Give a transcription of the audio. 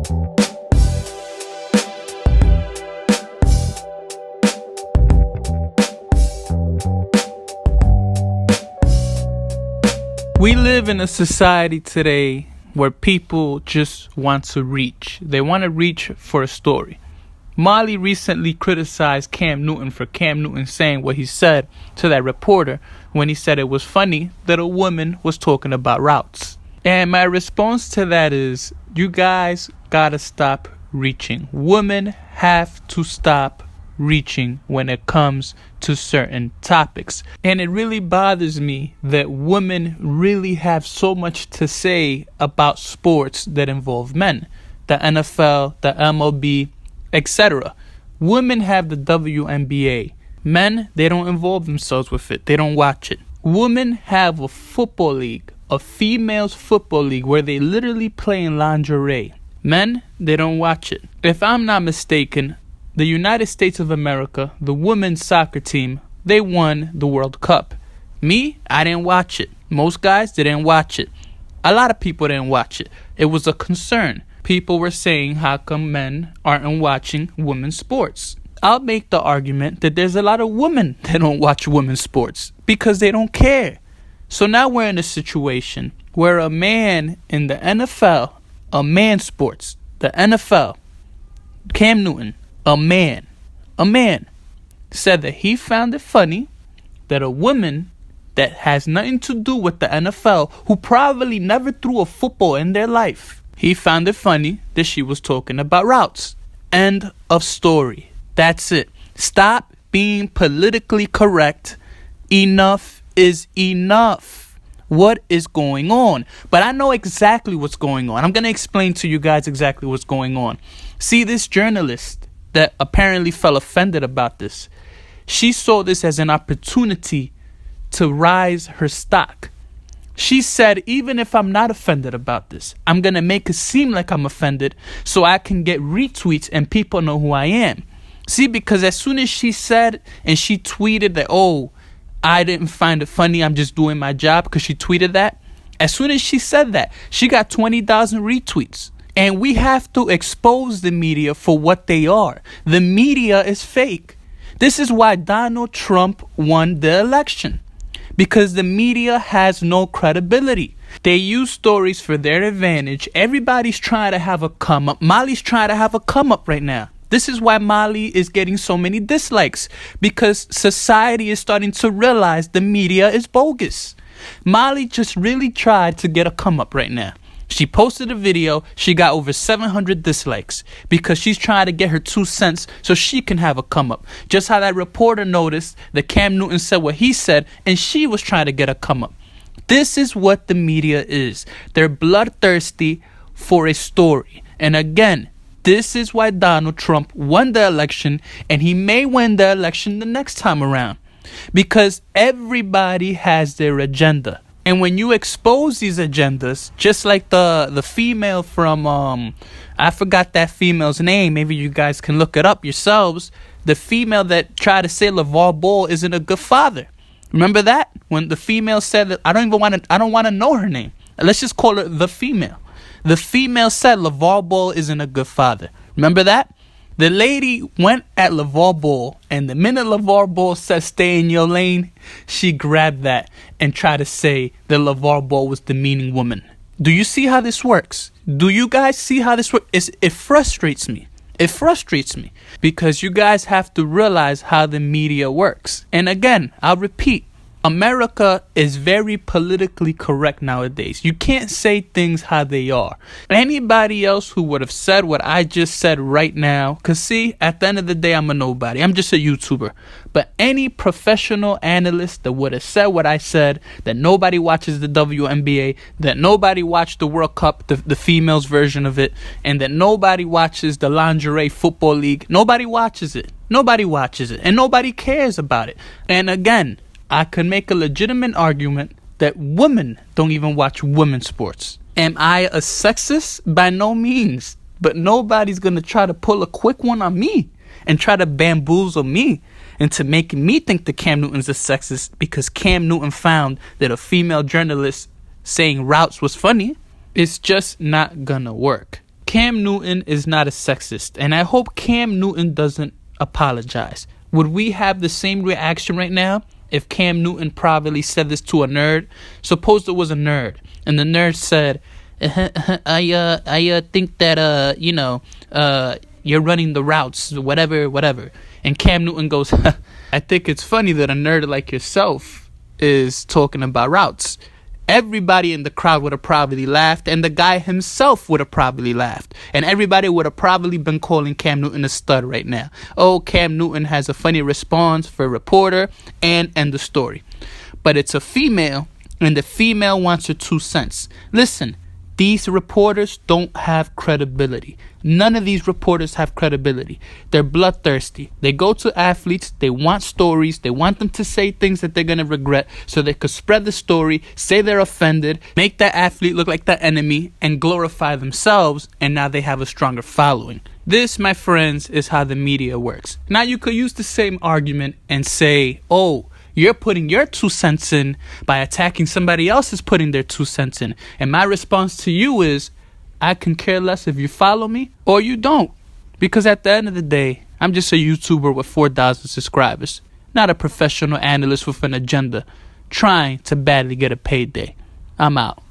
We live in a society today where people just want to reach. They want to reach for a story. Molly recently criticized Cam Newton for Cam Newton saying what he said to that reporter when he said it was funny that a woman was talking about routes. And my response to that is, you guys gotta stop reaching. Women have to stop reaching when it comes to certain topics. And it really bothers me that women really have so much to say about sports that involve men. The NFL, the MLB, etc. Women have the WNBA. Men, they don't involve themselves with it. They don't watch it. Women have a football league, a females football league where they literally play in lingerie. Men, they don't watch it. If I'm not mistaken, the United States of America, the women's soccer team, they won the World Cup. Me, I didn't watch it. Most guys didn't watch it. A lot of people didn't watch it. It was a concern. People were saying, how come men aren't watching women's sports? I'll make the argument that there's a lot of women that don't watch women's sports because they don't care. So now we're in a situation where a man in the NFL, a man sports, the NFL, Cam Newton, a man, said that he found it funny that a woman that has nothing to do with the NFL, who probably never threw a football in their life, he found it funny that she was talking about routes. End of story. That's it. Stop being politically correct. Enough is enough. What is going on? But I know exactly what's going on. I'm going to explain to you guys exactly what's going on. See, this journalist that apparently felt offended about this, she saw this as an opportunity to rise her stock. She said, even if I'm not offended about this, I'm going to make it seem like I'm offended so I can get retweets and people know who I am. See, because as soon as she said and she tweeted that, oh, I didn't find it funny, I'm just doing my job, because she tweeted that. As soon as she said that, she got 20,000 retweets. And we have to expose the media for what they are. The media is fake. This is why Donald Trump won the election. Because the media has no credibility. They use stories for their advantage. Everybody's trying to have a come up. Molly's trying to have a come up right now. This is why Molly is getting so many dislikes. Because society is starting to realize the media is bogus. Molly just really tried to get a come up right now. She posted a video. She got over 700 dislikes because she's trying to get her 2 cents so she can have a come up. Just how that reporter noticed that Cam Newton said what he said and she was trying to get a come up. This is what the media is. They're bloodthirsty for a story. And again, this is why Donald Trump won the election, and he may win the election the next time around. Because everybody has their agenda. And when you expose these agendas, just like the female from, I forgot that female's name. Maybe you guys can look it up yourselves. The female that tried to say LeVar Ball isn't a good father. Remember that? When the female said that, I don't want to know her name. Let's just call her the female. The female said LeVar Ball isn't a good father. Remember that? The lady went at LeVar Ball, and the minute LeVar Ball said stay in your lane, she grabbed that and tried to say that LeVar Ball was demeaning woman. Do you see how this works? Do you guys see how this works? It frustrates me. It frustrates me because you guys have to realize how the media works. And again, I'll repeat, America is very politically correct nowadays. You can't say things how they are. Anybody else who would have said what I just said right now, because see, at the end of the day, I'm a nobody. I'm just a YouTuber. But any professional analyst that would have said what I said, that nobody watches the WNBA, that nobody watched the World Cup, the females version of it, and that nobody watches the lingerie football league, nobody watches it. Nobody watches it. And nobody cares about it. And again, I could make a legitimate argument that women don't even watch women's sports. Am I a sexist? By no means. But nobody's going to try to pull a quick one on me and try to bamboozle me into making me think that Cam Newton's a sexist because Cam Newton found that a female journalist saying routes was funny. It's just not going to work. Cam Newton is not a sexist, and I hope Cam Newton doesn't apologize. Would we have the same reaction right now if Cam Newton privately said this to a nerd? Suppose it was a nerd, and the nerd said, I think that, you're running the routes, whatever. And Cam Newton goes, I think it's funny that a nerd like yourself is talking about routes. Everybody in the crowd would have probably laughed, and the guy himself would have probably laughed. And everybody would have probably been calling Cam Newton a stud right now. Oh, Cam Newton has a funny response for a reporter, and end the story. But it's a female, and the female wants her 2 cents. Listen, these reporters don't have credibility. None of these reporters have credibility. They're bloodthirsty. They go to athletes. They want stories. They want them to say things that they're going to regret so they could spread the story, say they're offended, make that athlete look like the enemy, and glorify themselves, and now they have a stronger following. This, my friends, is how the media works. Now, you could use the same argument and say, oh, you're putting your 2 cents in by attacking somebody else is putting their 2 cents in. And my response to you is, I can care less if you follow me or you don't. Because at the end of the day, I'm just a YouTuber with 4,000 subscribers. Not a professional analyst with an agenda trying to badly get a payday. I'm out.